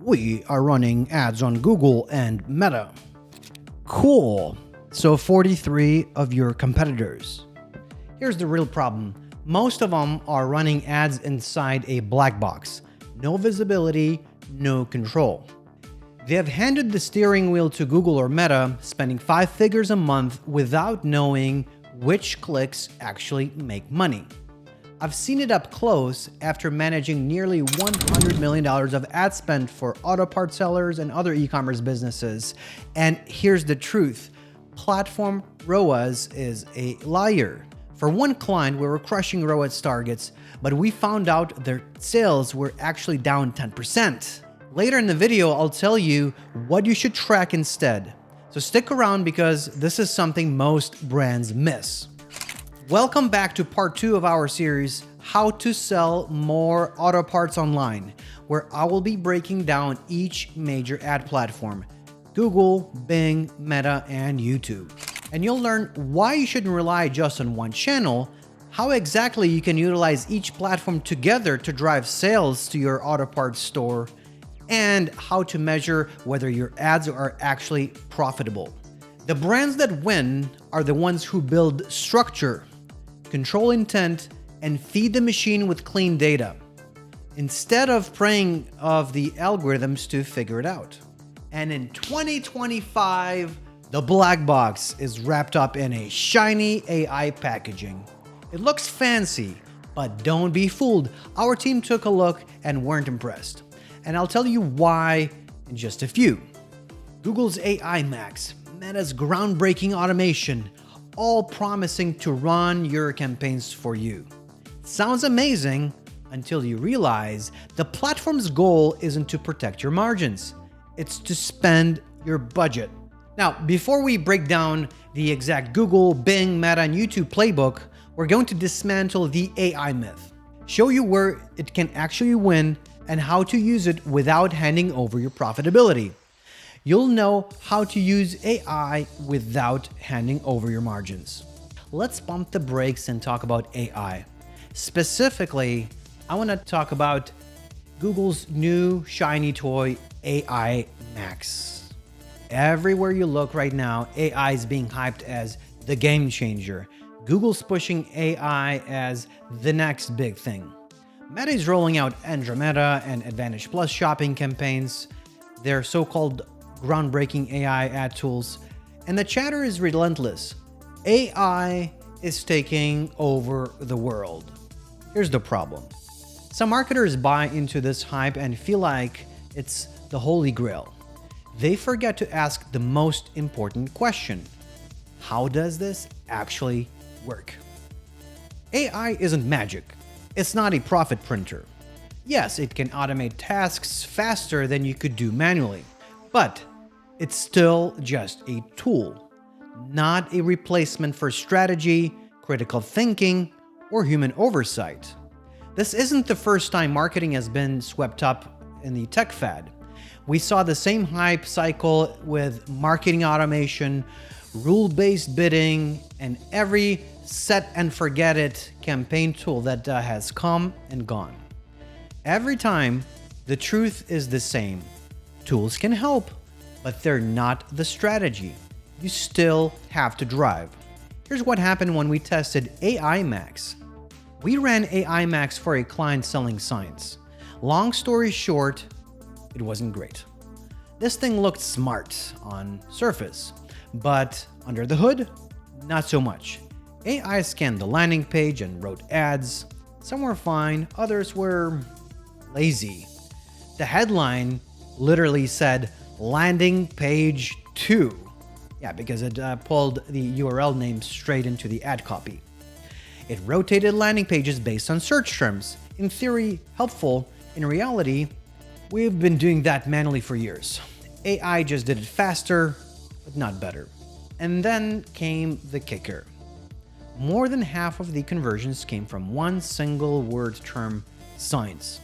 We are running ads on Google and Meta. Cool. So 43 of your competitors. Here's the real problem. Most of them are running ads inside a black box. No visibility, no control. They have handed the steering wheel to Google or Meta, spending 5 figures a month without knowing which clicks actually make money. I've seen it up close after managing nearly $100 million of ad spend for auto part sellers and other e-commerce businesses. And here's the truth. Platform ROAS is a liar. For one client, we were crushing ROAS targets, but we found out their sales were actually down 10%. Later in the video, I'll tell you what you should track instead. So stick around because this is something most brands miss. Welcome back to part 2 of our series, How to Sell More Auto Parts Online, where I will be breaking down each major ad platform: Google, Bing, Meta, and YouTube. And you'll learn why you shouldn't rely just on one channel, how exactly you can utilize each platform together to drive sales to your auto parts store, and how to measure whether your ads are actually profitable. The brands that win are the ones who build structure, control intent, and feed the machine with clean data, instead of praying of the algorithms to figure it out. And in 2025, the black box is wrapped up in a shiny AI packaging. It looks fancy, but don't be fooled. Our team took a look and weren't impressed. And I'll tell you why in just a few. Google's AI Max, Meta's groundbreaking automation, all promising to run your campaigns for you. Sounds amazing until you realize the platform's goal isn't to protect your margins. It's to spend your budget. Now, before we break down the exact Google, Bing, Meta, and YouTube playbook, we're going to dismantle the AI myth, show you where it can actually win and how to use it without handing over your profitability. You'll know how to use AI without handing over your margins. Let's pump the brakes and talk about AI. Specifically, I want to talk about Google's new shiny toy, AI Max. Everywhere you look right now, AI is being hyped as the game changer. Google's pushing AI as the next big thing. Meta is rolling out Andromeda and Advantage Plus shopping campaigns, their so-called groundbreaking AI ad tools, and the chatter is relentless. AI is taking over the world. Here's the problem. Some marketers buy into this hype and feel like it's the holy grail. They forget to ask the most important question: how does this actually work? AI isn't magic. It's not a profit printer. Yes, it can automate tasks faster than you could do manually, but it's still just a tool, not a replacement for strategy, critical thinking, or human oversight. This isn't the first time marketing has been swept up in the tech fad. We saw the same hype cycle with marketing automation, rule-based bidding, and every set and forget it campaign tool that has come and gone. Every time, the truth is the same. Tools can help, but they're not the strategy. You still have to drive. Here's what happened when we tested AI Max. We ran AI Max for a client selling science. Long story short, it wasn't great. This thing looked smart on surface, but under the hood, not so much. AI scanned the landing page and wrote ads. Some were fine, others were lazy. The headline literally said landing page 2. Yeah, because it pulled the URL name straight into the ad copy. It rotated landing pages based on search terms. In theory, helpful. In reality, we've been doing that manually for years. AI just did it faster, but not better. And then came the kicker. More than half of the conversions came from one single word term, science.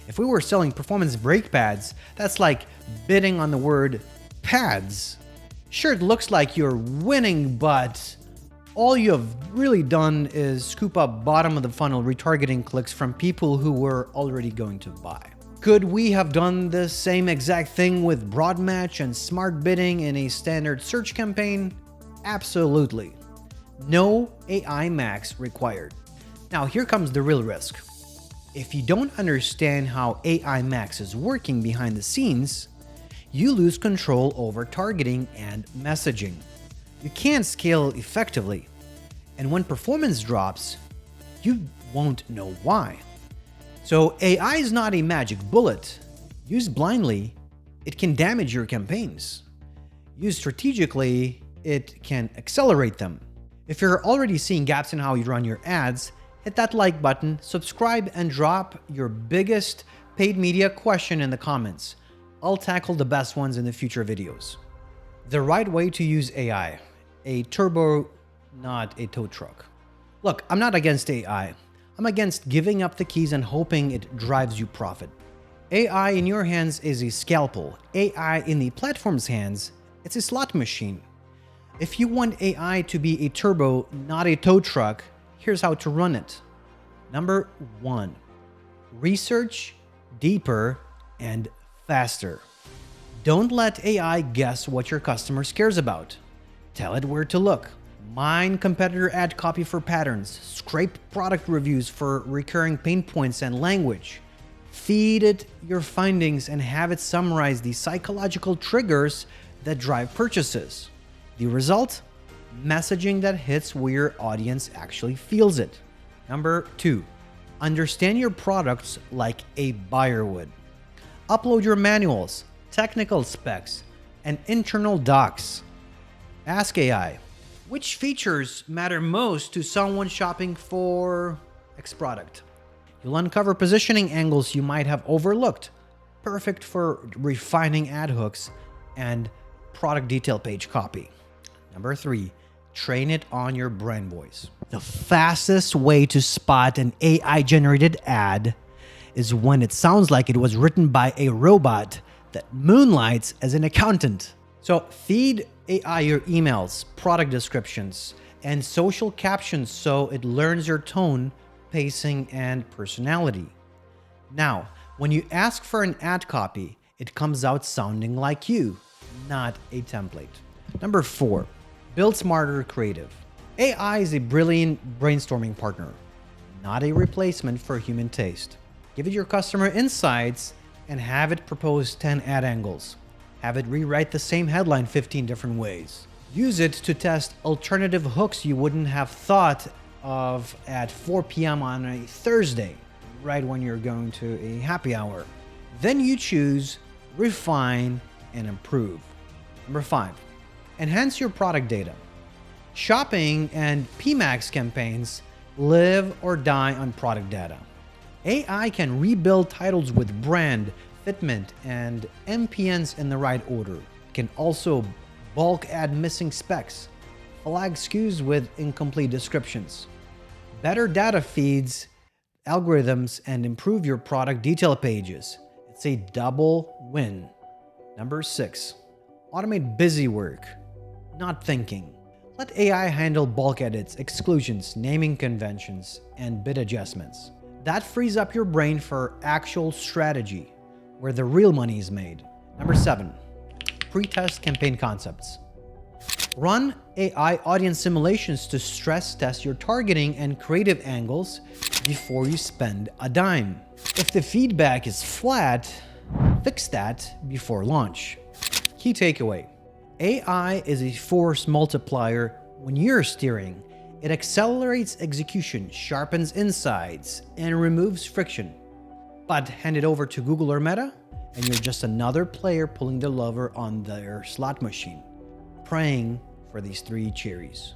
If we were selling performance brake pads, that's like bidding on the word pads. Sure, it looks like you're winning, but all you have really done is scoop up bottom of the funnel retargeting clicks from people who were already going to buy. Could we have done the same exact thing with broad match and smart bidding in a standard search campaign? Absolutely. No AI max required. Now here comes the real risk. If you don't understand how AI max is working behind the scenes, you lose control over targeting and messaging. You can't scale effectively. And when performance drops, you won't know why. So AI is not a magic bullet. Used blindly, it can damage your campaigns. Used strategically, it can accelerate them. If you're already seeing gaps in how you run your ads, hit that like button, subscribe, and drop your biggest paid media question in the comments. I'll tackle the best ones in the future videos. The right way to use AI. A turbo, not a tow truck. Look, I'm not against AI. I'm against giving up the keys and hoping it drives you profit. AI in your hands is a scalpel. AI in the platform's hands, it's a slot machine. If you want AI to be a turbo, not a tow truck, here's how to run it. Number 1, research deeper and faster. Don't let AI guess what your customer cares about. Tell it where to look. Mine competitor ad copy for patterns. Scrape product reviews for recurring pain points and language. Feed it your findings and have it summarize the psychological triggers that drive purchases. The result? Messaging that hits where your audience actually feels it. Number 2, understand your products like a buyer would. Upload your manuals, technical specs, and internal docs. Ask AI, which features matter most to someone shopping for X product? You'll uncover positioning angles you might have overlooked, perfect for refining ad hooks and product detail page copy. Number 3, train it on your brand voice. The fastest way to spot an AI-generated ad is when it sounds like it was written by a robot that moonlights as an accountant. So feed AI your emails, product descriptions, and social captions so it learns your tone, pacing, and personality. Now, when you ask for an ad copy, it comes out sounding like you, not a template. Number 4, build smarter creative. AI is a brilliant brainstorming partner, not a replacement for human taste. Give it your customer insights and have it propose 10 ad angles. Have it rewrite the same headline 15 different ways. Use it to test alternative hooks you wouldn't have thought of at 4 p.m. on a Thursday, right when you're going to a happy hour. Then you choose, refine, and improve. Number 5, enhance your product data. Shopping and PMAX campaigns live or die on product data. AI can rebuild titles with brand, fitment, and MPNs in the right order. It can also bulk add missing specs, flag SKUs with incomplete descriptions. Better data feeds algorithms and improve your product detail pages. It's a double win. Number 6, automate busy work, not thinking. Let AI handle bulk edits, exclusions, naming conventions, and bid adjustments. That frees up your brain for actual strategy, where the real money is made. Number 7, pre-test campaign concepts. Run AI audience simulations to stress test your targeting and creative angles before you spend a dime. If the feedback is flat, fix that before launch. Key takeaway: AI is a force multiplier when you're steering. It accelerates execution, sharpens insights, and removes friction. But hand it over to Google or Meta, and you're just another player pulling the lever on their slot machine, praying for these 3 cherries.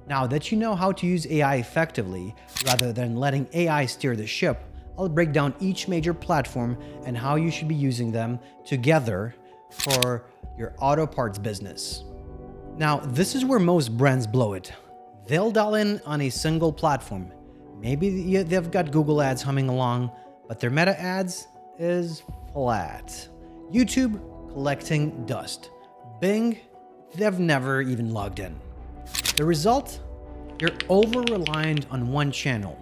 Now that you know how to use AI effectively, rather than letting AI steer the ship, I'll break down each major platform and how you should be using them together for your auto parts business. Now, this is where most brands blow it. They'll dial in on a single platform. Maybe they've got Google ads humming along, but their Meta ads is flat. YouTube collecting dust. Bing, they've never even logged in. The result? You're over-reliant on one channel.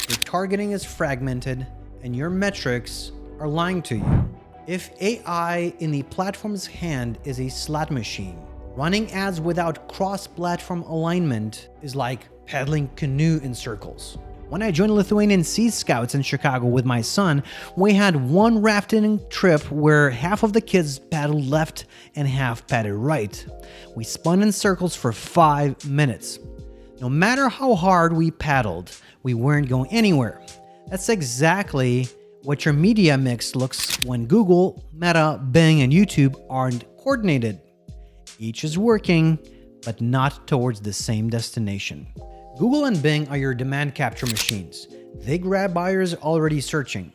Your targeting is fragmented, and your metrics are lying to you. If AI in the platform's hand is a slot machine, running ads without cross-platform alignment is like paddling canoe in circles. When I joined Lithuanian Sea Scouts in Chicago with my son, we had one rafting trip where half of the kids paddled left and half paddled right. We spun in circles for 5 minutes. No matter how hard we paddled, we weren't going anywhere. That's exactly what your media mix looks when Google, Meta, Bing, and YouTube aren't coordinated. Each is working, but not towards the same destination. Google and Bing are your demand capture machines. They grab buyers already searching.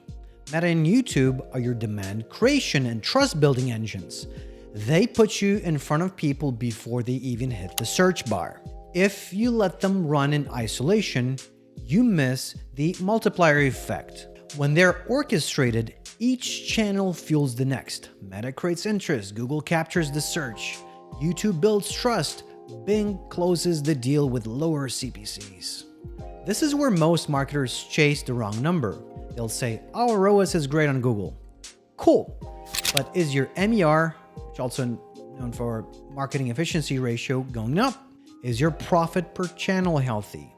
Meta and YouTube are your demand creation and trust building engines. They put you in front of people before they even hit the search bar. If you let them run in isolation, you miss the multiplier effect. When they're orchestrated, each channel fuels the next. Meta creates interest, Google captures the search, YouTube builds trust, Bing closes the deal with lower CPCs. This is where most marketers chase the wrong number. They'll say, our ROAS is great on Google. Cool, but is your MER, which also known for marketing efficiency ratio, going up? Is your profit per channel healthy?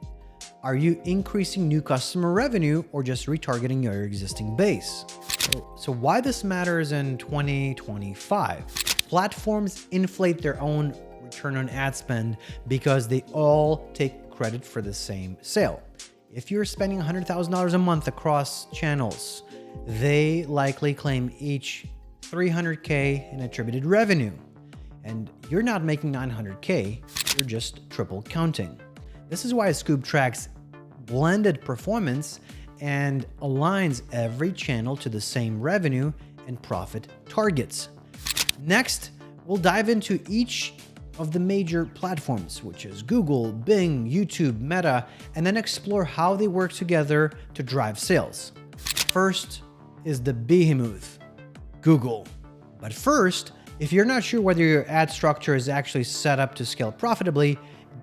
Are you increasing new customer revenue or just retargeting your existing base? So why this matters in 2025? Platforms inflate their own return on ad spend because they all take credit for the same sale. If you're spending $100,000 a month across channels, they likely claim each $300K in attributed revenue. And you're not making $900K, you're just triple counting. This is why Scube tracks blended performance and aligns every channel to the same revenue and profit targets. Next, we'll dive into each of the major platforms, which is Google, Bing, YouTube, Meta, and then explore how they work together to drive sales. First is the behemoth, Google. But first, if you're not sure whether your ad structure is actually set up to scale profitably,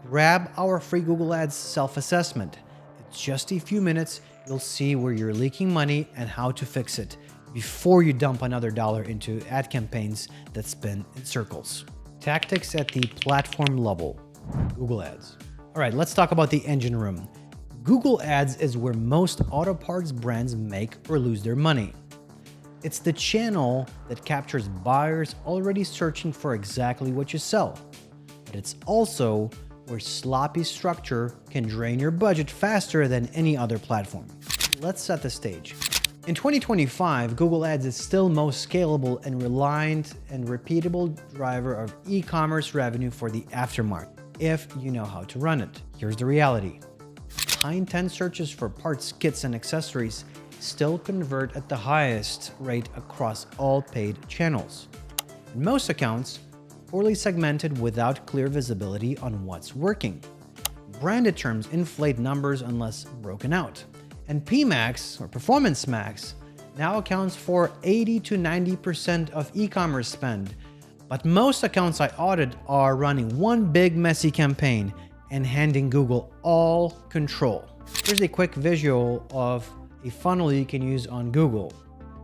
grab our free Google Ads self-assessment. It's just a few minutes, you'll see where you're leaking money and how to fix it before you dump another dollar into ad campaigns that spin in circles. Tactics at the platform level, Google Ads. All right, let's talk about the engine room. Google Ads is where most auto parts brands make or lose their money. It's the channel that captures buyers already searching for exactly what you sell. But it's also where sloppy structure can drain your budget faster than any other platform. Let's set the stage. In 2025, Google Ads is still most scalable and reliant and repeatable driver of e-commerce revenue for the aftermarket, if you know how to run it. Here's the reality. High intent searches for parts, kits, and accessories still convert at the highest rate across all paid channels. In most accounts, poorly segmented without clear visibility on what's working. Branded terms inflate numbers unless broken out. And PMax, or Performance Max, now accounts for 80 to 90% of e-commerce spend. But most accounts I audit are running one big messy campaign and handing Google all control. Here's a quick visual of a funnel you can use on Google.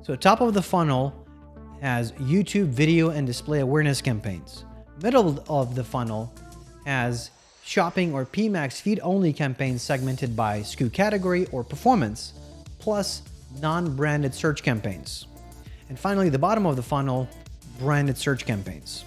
So top of the funnel has YouTube video and display awareness campaigns. Middle of the funnel has shopping or PMax feed-only campaigns segmented by SKU category or performance, plus non-branded search campaigns. And finally, the bottom of the funnel, branded search campaigns.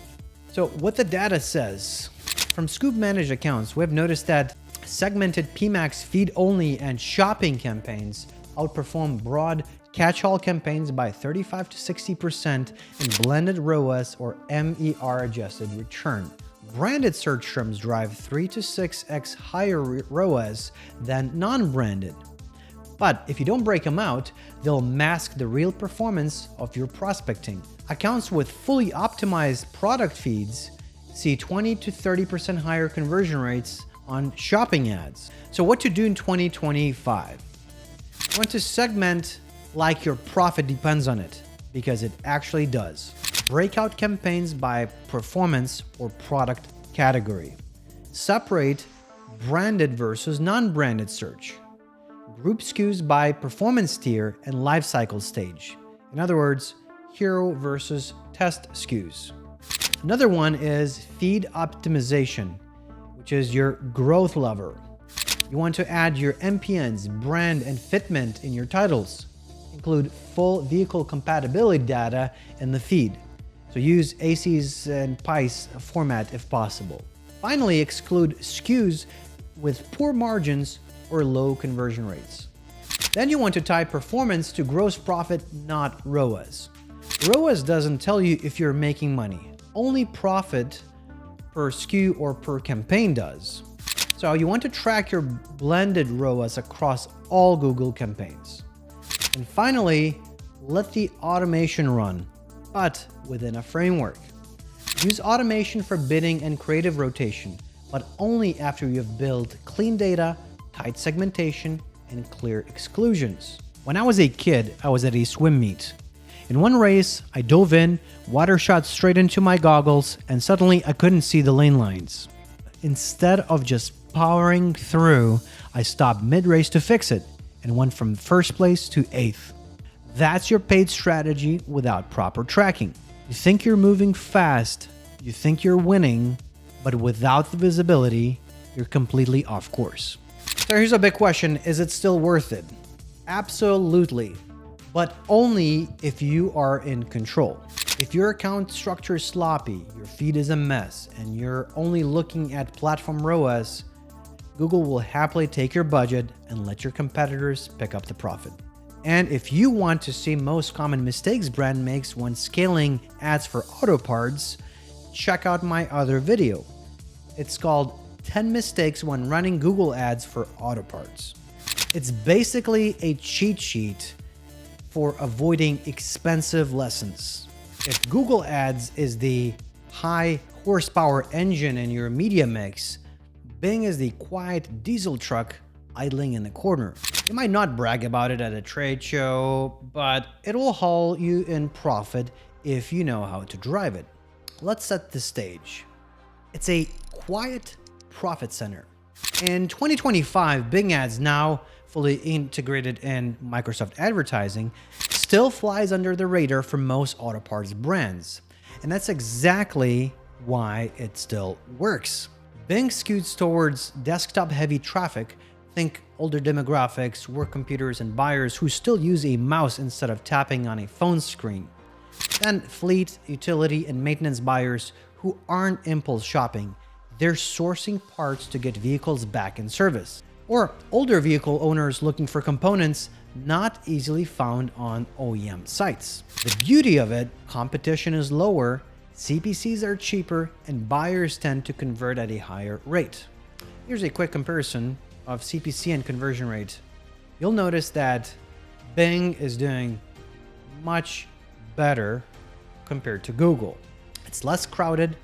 So what the data says, from Scube managed accounts, we have noticed that segmented PMax feed-only and shopping campaigns outperform broad catch-all campaigns by 35 to 60% in blended ROAS or MER adjusted return. Branded search terms drive 3 to 6x higher ROAS than non-branded. But if you don't break them out, they'll mask the real performance of your prospecting. Accounts with fully optimized product feeds see 20 to 30% higher conversion rates on shopping ads. So what to do in 2025? You want to segment like your profit depends on it, because it actually does. Breakout campaigns by performance or product category. Separate branded versus non-branded search. Group SKUs by performance tier and lifecycle stage. In other words, hero versus test SKUs. Another one is feed optimization, which is your growth lever. You want to add your MPNs, brand, and fitment in your titles. Include full vehicle compatibility data in the feed. So use ACES and PICE format if possible. Finally, exclude SKUs with poor margins or low conversion rates. Then you want to tie performance to gross profit, not ROAS. ROAS doesn't tell you if you're making money. Only profit per SKU or per campaign does. So you want to track your blended ROAS across all Google campaigns. And finally, let the automation run, but within a framework. Use automation for bidding and creative rotation, but only after you have built clean data, tight segmentation, and clear exclusions. When I was a kid, I was at a swim meet. In one race, I dove in, water shot straight into my goggles, and suddenly I couldn't see the lane lines. Instead of just powering through, I stopped mid-race to fix it and went from first place to 8th. That's your paid strategy without proper tracking. You think you're moving fast, you think you're winning, but without the visibility, you're completely off course. So here's a big question, is it still worth it? Absolutely, but only if you are in control. If your account structure is sloppy, your feed is a mess, and you're only looking at platform ROAS, Google will happily take your budget and let your competitors pick up the profit. And if you want to see most common mistakes brand makes when scaling ads for auto parts, check out my other video. It's called 10 Mistakes When Running Google Ads for Auto Parts. It's basically a cheat sheet for avoiding expensive lessons. If Google Ads is the high horsepower engine in your media mix, Bing is the quiet diesel truck idling in the corner. You might not brag about it at a trade show, but it will haul you in profit if you know how to drive it. Let's set the stage. It's a quiet profit center. In 2025, Bing Ads, now fully integrated in Microsoft advertising, still flies under the radar for most auto parts brands. And that's exactly why it still works. Bing skews towards desktop-heavy traffic. Think older demographics, work computers, and buyers who still use a mouse instead of tapping on a phone screen. Then fleet, utility, and maintenance buyers who aren't impulse shopping. They're sourcing parts to get vehicles back in service. Or older vehicle owners looking for components not easily found on OEM sites. The beauty of it, competition is lower, CPCs are cheaper, and buyers tend to convert at a higher rate. Here's a quick comparison of CPC and conversion rate. You'll notice that Bing is doing much better compared to Google. It's less crowded,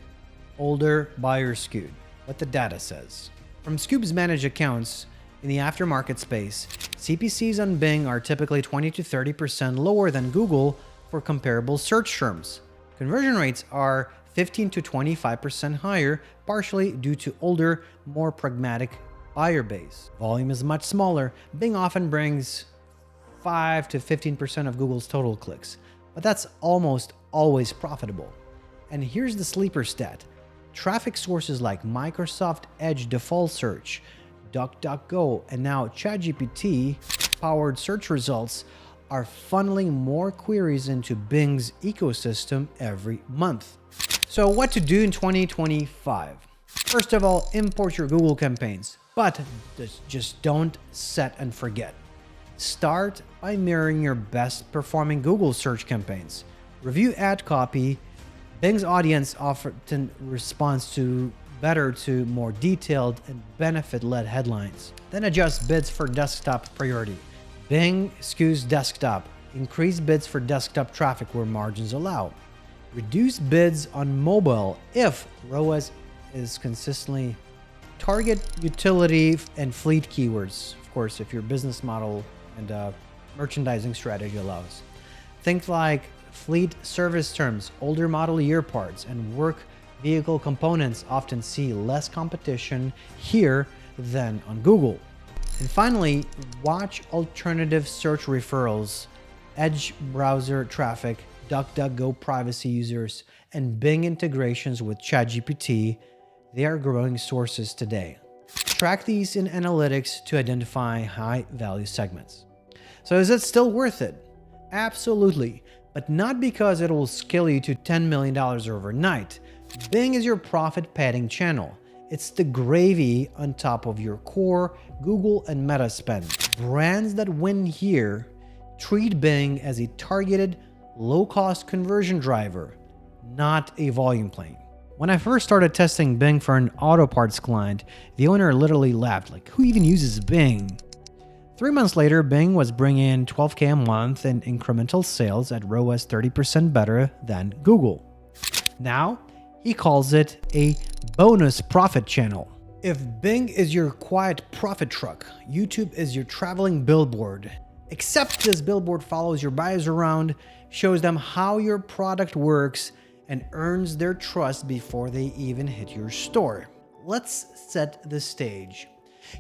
older, buyer skewed, what the data says. From Scube's managed accounts in the aftermarket space, CPCs on Bing are typically 20 to 30% lower than Google for comparable search terms. Conversion rates are 15 to 25% higher, partially due to older, more pragmatic buyer base. Volume is much smaller. Bing often brings 5 to 15% of Google's total clicks, but that's almost always profitable. And here's the sleeper stat. Traffic sources like Microsoft Edge default search, DuckDuckGo, and now ChatGPT powered search results are funneling more queries into Bing's ecosystem every month. So what to do in 2025? First of all, import your Google campaigns, but just don't set and forget. Start by mirroring your best performing Google search campaigns. Review ad copy. Bing's audience often responds better to more detailed and benefit-led headlines. Then adjust bids for desktop priority. Bing skews desktop. Increase bids for desktop traffic where margins allow. Reduce bids on mobile if ROAS is consistently. Target utility and fleet keywords, of course, if your business model and merchandising strategy allows. Think like fleet service terms, older model year parts, and work vehicle components often see less competition here than on Google. And finally, watch alternative search referrals Edge browser traffic, DuckDuckGo privacy users, and Bing integrations with ChatGPT, they are growing sources today. Track these in analytics to identify high-value segments. So is it still worth it? Absolutely, but not because it will scale you to $10 million overnight. Bing is your profit-padding channel. It's the gravy on top of your core Google and Meta spend. Brands that win here treat Bing as a targeted, low-cost conversion driver, not a volume plane. When I first started testing Bing for an auto parts client, the owner literally laughed, like, who even uses Bing? 3 months later, Bing was bringing in $12K a month in incremental sales at ROAS 30% better than Google. Now, he calls it a bonus profit channel. If Bing is your quiet profit truck, YouTube is your traveling billboard. Except this billboard follows your buyers around, shows them how your product works, and earns their trust before they even hit your store. Let's set the stage.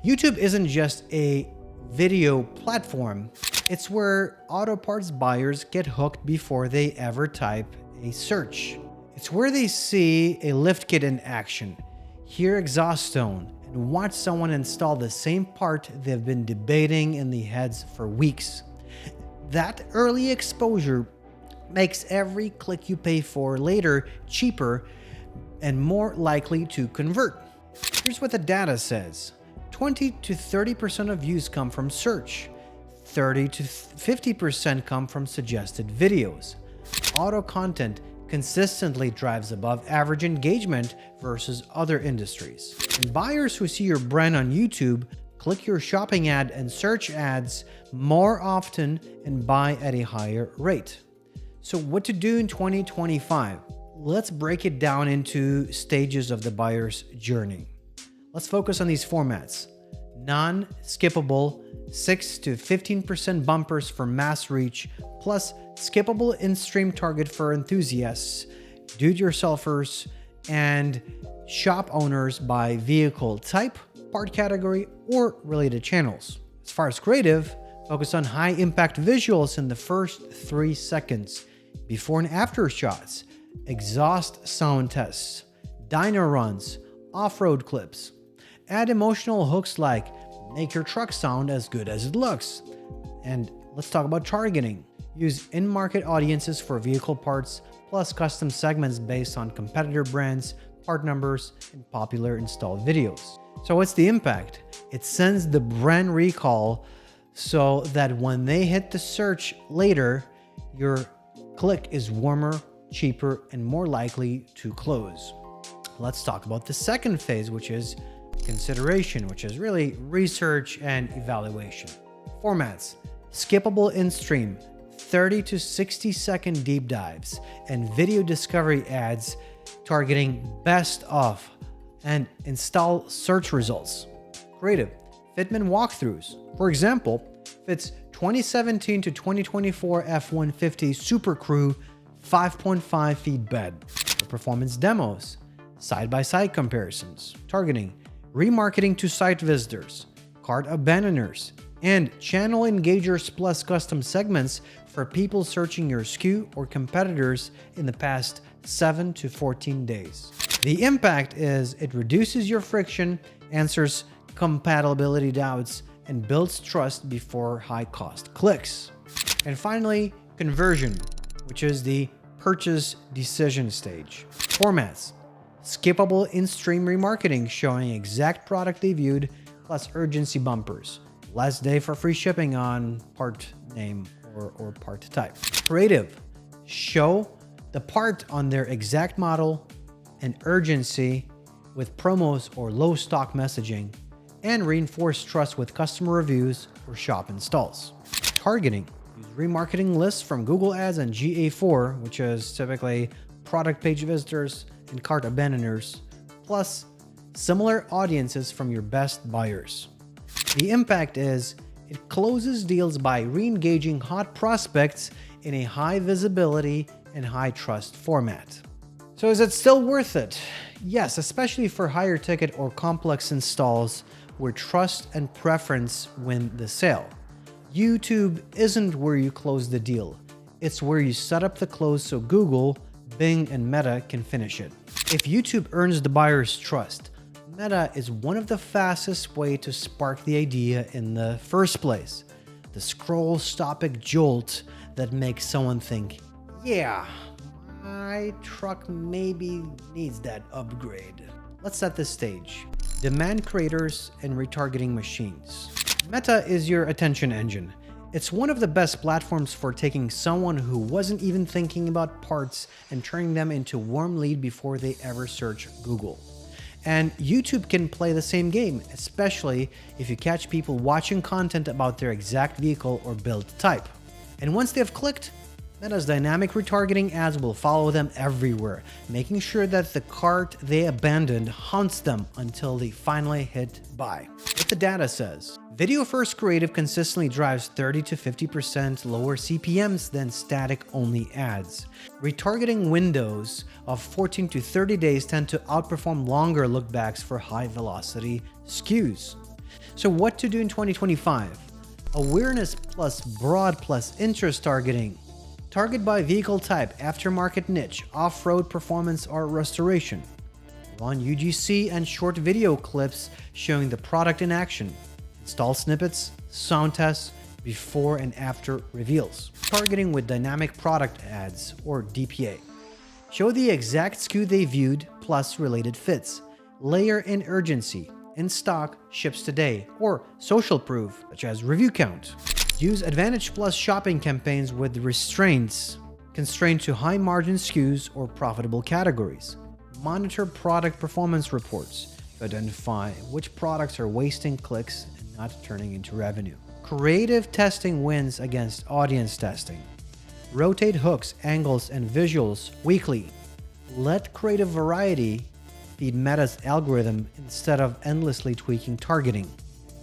YouTube isn't just a video platform. It's where auto parts buyers get hooked before they ever type a search. It's where they see a lift kit in action, hear exhaust tone, and watch someone install the same part they've been debating in the heads for weeks. That early exposure makes every click you pay for later cheaper and more likely to convert. Here's what the data says. 20 to 30% of views come from search. 30 to 50% come from suggested videos. Auto content consistently drives above average engagement versus other industries. And buyers who see your brand on YouTube click your shopping ad and search ads more often and buy at a higher rate. So what to do in 2025? Let's break it down into stages of the buyer's journey. Let's focus on these formats. Non-skippable 6 to 15% bumpers for mass reach, plus skippable in-stream target for enthusiasts, do-it-yourselfers, and shop owners by vehicle type, part category, or related channels. As far as creative, focus on high-impact visuals in the first 3 seconds, before and after shots, exhaust sound tests, dyno runs, off-road clips. Add emotional hooks like make your truck sound as good as it looks. And let's talk about targeting. Use in-market audiences for vehicle parts, plus custom segments based on competitor brands, part numbers, and popular installed videos. So what's the impact? It sends the brand recall so that when they hit the search later, your click is warmer, cheaper, and more likely to close. Let's talk about the second phase, which is consideration, which is really research and evaluation. Formats: skippable in-stream, 30 to 60-second deep dives, and video discovery ads targeting best of and install search results. Creative: fitment walkthroughs. For example, fits 2017 to 2024 F-150 Super Crew 5.5 feet bed. For performance demos, side-by-side comparisons, targeting remarketing to site visitors, cart abandoners, and channel engagers plus custom segments for people searching your SKU or competitors in the past 7 to 14 days. The impact is it reduces your friction, answers compatibility doubts, and builds trust before high-cost clicks. And finally, conversion, which is the purchase decision stage. Formats: skippable in-stream remarketing showing exact product they viewed, plus urgency bumpers. Last day for free shipping on part name or part type. Creative: show the part on their exact model and urgency with promos or low stock messaging, and reinforce trust with customer reviews or shop installs. Targeting: use remarketing lists from Google Ads and GA4, which is typically product page visitors and cart abandoners, plus similar audiences from your best buyers. The impact is it closes deals by re-engaging hot prospects in a high visibility and high trust format. So is it still worth it? Yes, especially for higher ticket or complex installs where trust and preference win the sale. YouTube isn't where you close the deal. It's where you set up the close so Google, Bing, and Meta can finish it. If YouTube earns the buyer's trust, Meta is one of the fastest ways to spark the idea in the first place. The scroll-stopping jolt that makes someone think, yeah, my truck maybe needs that upgrade. Let's set the stage. Demand creators and retargeting machines. Meta is your attention engine. It's one of the best platforms for taking someone who wasn't even thinking about parts and turning them into warm lead before they ever search Google. And YouTube can play the same game, especially if you catch people watching content about their exact vehicle or build type. And once they've clicked, Meta's dynamic retargeting ads will follow them everywhere, making sure that the cart they abandoned haunts them until they finally hit buy. What the data says. Video-first creative consistently drives 30 to 50% lower CPMs than static-only ads. Retargeting windows of 14 to 30 days tend to outperform longer lookbacks for high-velocity SKUs. So what to do in 2025? Awareness plus broad plus interest targeting. Target by vehicle type, aftermarket niche, off-road performance or restoration. Run UGC and short video clips showing the product in action. Install snippets, sound tests, before and after reveals. Targeting with dynamic product ads or DPA. Show the exact SKU they viewed plus related fits. Layer in urgency, in stock, ships today, or social proof such as review count. Use Advantage Plus shopping campaigns with restraints constrained to high-margin SKUs or profitable categories. Monitor product performance reports to identify which products are wasting clicks and not turning into revenue. Creative testing wins against audience testing. Rotate hooks, angles, and visuals weekly. Let creative variety feed Meta's algorithm instead of endlessly tweaking targeting.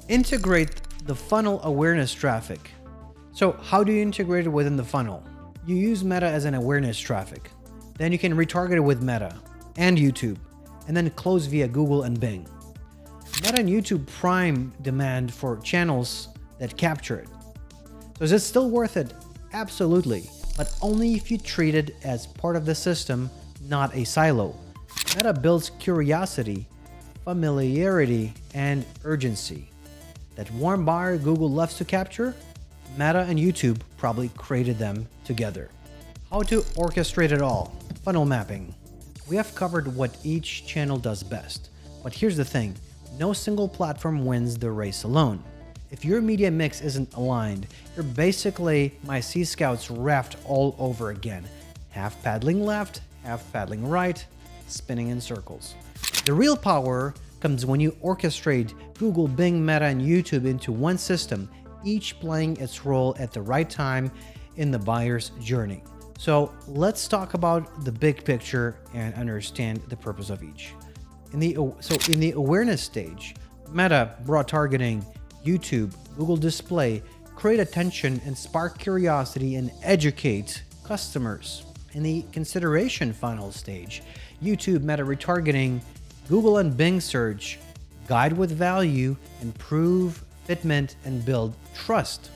Integrate the funnel awareness traffic. So how do you integrate it within the funnel? You use Meta as an awareness traffic. Then you can retarget it with Meta and YouTube, and then close via Google and Bing. Meta and YouTube prime demand for channels that capture it. So is it still worth it? Absolutely, but only if you treat it as part of the system, not a silo. Meta builds curiosity, familiarity, and urgency. That warm buyer Google loves to capture, Meta and YouTube probably created them together. How to orchestrate it all. Funnel mapping. We have covered what each channel does best. But here's the thing, no single platform wins the race alone. If your media mix isn't aligned, you're basically my Sea Scouts raft all over again. Half paddling left, half paddling right, spinning in circles. The real power comes when you orchestrate Google, Bing, Meta, and YouTube into one system, each playing its role at the right time in the buyer's journey. So let's talk about the big picture and understand the purpose of each. In the awareness stage, Meta, broad targeting, YouTube, Google Display, create attention and spark curiosity and educate customers. In the consideration funnel stage, YouTube, Meta retargeting, Google and Bing search, guide with value, improve fitment, and build trust.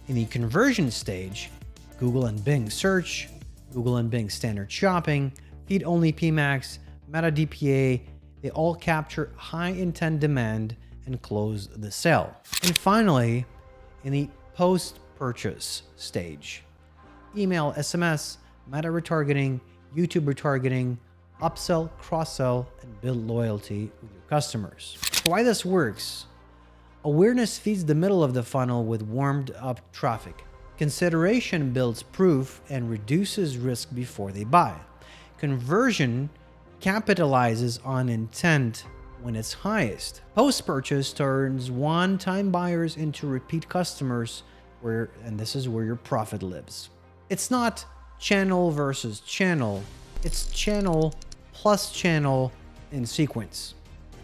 In the conversion stage, Google and Bing search, Google and Bing standard shopping, feed-only PMax, Meta DPA, they all capture high-intent demand and close the sale. And finally, in the post-purchase stage, email, SMS, Meta retargeting, YouTube retargeting, upsell, cross-sell, and build loyalty with your customers. Why this works? Awareness feeds the middle of the funnel with warmed up traffic. Consideration builds proof and reduces risk before they buy. Conversion capitalizes on intent when it's highest. Post-purchase turns one-time buyers into repeat customers, and this is where your profit lives. It's not channel versus channel, it's channel plus channel in sequence.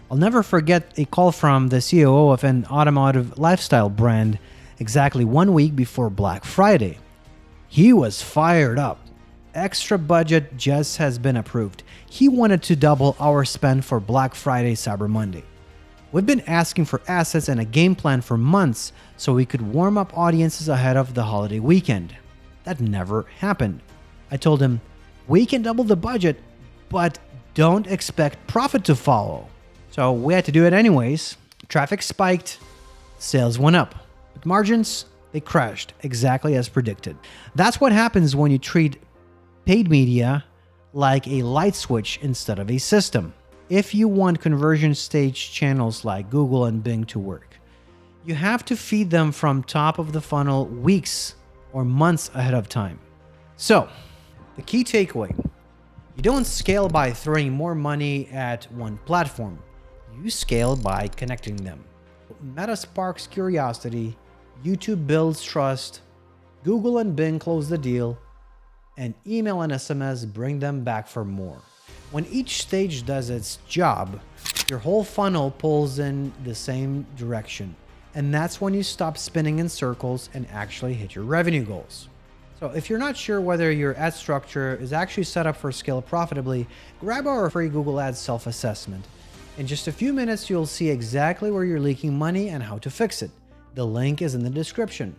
I'll never forget a call from the COO of an automotive lifestyle brand exactly 1 week before Black Friday. He was fired up. Extra budget just has been approved. He wanted to double our spend for Black Friday, Cyber Monday. We've been asking for assets and a game plan for months so we could warm up audiences ahead of the holiday weekend. That never happened. I told him, we can double the budget, but don't expect profit to follow. So we had to do it anyways. Traffic spiked, sales went up, but margins, they crashed exactly as predicted. That's what happens when you treat paid media like a light switch instead of a system. If you want conversion stage channels like Google and Bing to work, you have to feed them from top of the funnel weeks or months ahead of time. So, the key takeaway, you don't scale by throwing more money at one platform. You scale by connecting them. Meta sparks curiosity, YouTube builds trust, Google and Bing close the deal, and email and SMS bring them back for more. When each stage does its job, your whole funnel pulls in the same direction. And that's when you stop spinning in circles and actually hit your revenue goals. So if you're not sure whether your ad structure is actually set up for scale profitably, grab our free Google Ads self-assessment. In just a few minutes, you'll see exactly where you're leaking money and how to fix it. The link is in the description.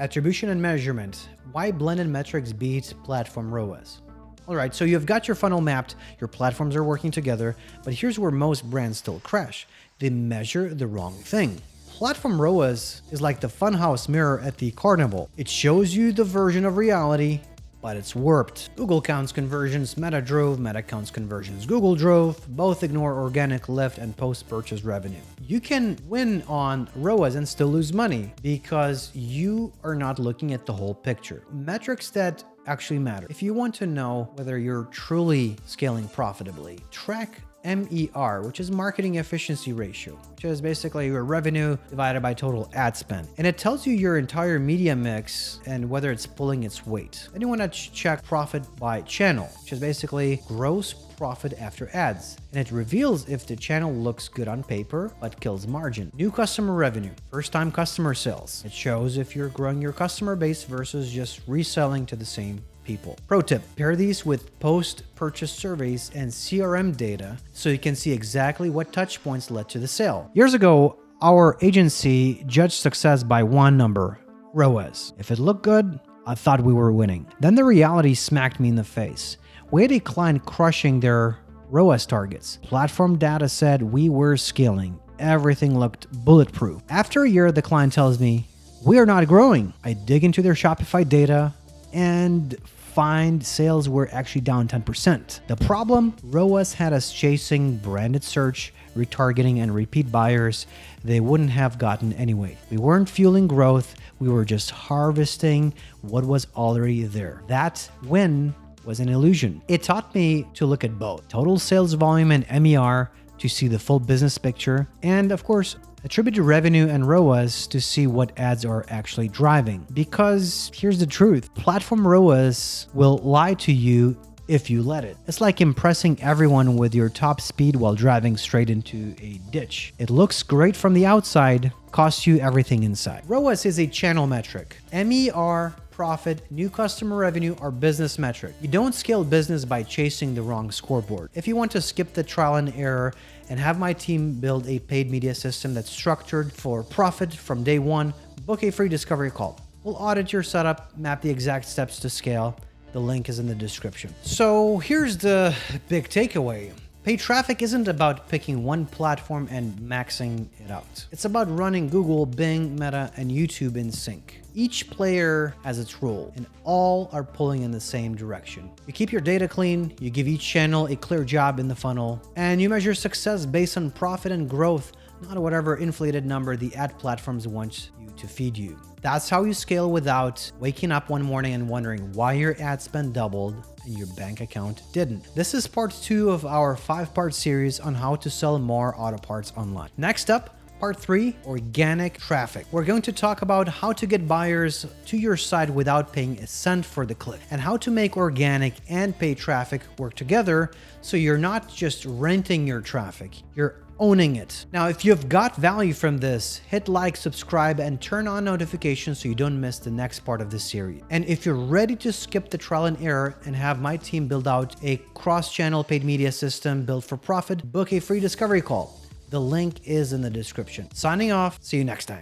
Attribution and measurement. Why blended metrics beat platform ROAS? All right, so you've got your funnel mapped, your platforms are working together, but here's where most brands still crash. They measure the wrong thing. Platform ROAS is like the funhouse mirror at the carnival. It shows you the version of reality, but it's warped. Google counts conversions, Meta drove, Meta counts conversions, Google drove. Both ignore organic lift and post-purchase revenue. You can win on ROAS and still lose money because you are not looking at the whole picture. Metrics that actually matter. If you want to know whether you're truly scaling profitably, track MER, which is marketing efficiency ratio, which is basically your revenue divided by total ad spend. And it tells you your entire media mix and whether it's pulling its weight. Then you want to check profit by channel, which is basically gross profit after ads. And it reveals if the channel looks good on paper, but kills margin. New customer revenue, first time customer sales. It shows if you're growing your customer base versus just reselling to the same people. Pro tip, pair these with post-purchase surveys and CRM data so you can see exactly what touch points led to the sale. Years ago, our agency judged success by one number, ROAS. If it looked good, I thought we were winning. Then the reality smacked me in the face. We had a client crushing their ROAS targets. Platform data said we were scaling. Everything looked bulletproof. After a year, the client tells me, we are not growing. I dig into their Shopify data and find sales were actually down 10%. The problem, ROAS had us chasing branded search, retargeting, and repeat buyers they wouldn't have gotten anyway. We weren't fueling growth, we were just harvesting what was already there. That win was an illusion. It taught me to look at both total sales volume and MER to see the full business picture, and of course, attributed revenue and ROAS to see what ads are actually driving. Because here's the truth, platform ROAS will lie to you if you let it. It's like impressing everyone with your top speed while driving straight into a ditch. It looks great from the outside, costs you everything inside. ROAS is a channel metric. MER, profit, new customer revenue are business metric. You don't scale business by chasing the wrong scoreboard. If you want to skip the trial and error and have my team build a paid media system that's structured for profit from day one, book a free discovery call. We'll audit your setup, map the exact steps to scale. The link is in the description. So here's the big takeaway. Paid traffic isn't about picking one platform and maxing it out. It's about running Google, Bing, Meta, and YouTube in sync. Each player has its role, and all are pulling in the same direction. You keep your data clean, you give each channel a clear job in the funnel, and you measure success based on profit and growth, not whatever inflated number the ad platforms want you to feed you. That's how you scale without waking up one morning and wondering why your ad spend doubled and your bank account didn't. This is part 2 of our 5-part series on how to sell more auto parts online. Next up, Part 3, organic traffic. We're going to talk about how to get buyers to your site without paying a cent for the click, and how to make organic and paid traffic work together so you're not just renting your traffic, you're owning it. Now, if you've got value from this, hit like, subscribe, and turn on notifications so you don't miss the next part of this series. And if you're ready to skip the trial and error and have my team build out a cross-channel paid media system built for profit, book a free discovery call. The link is in the description. Signing off. See you next time.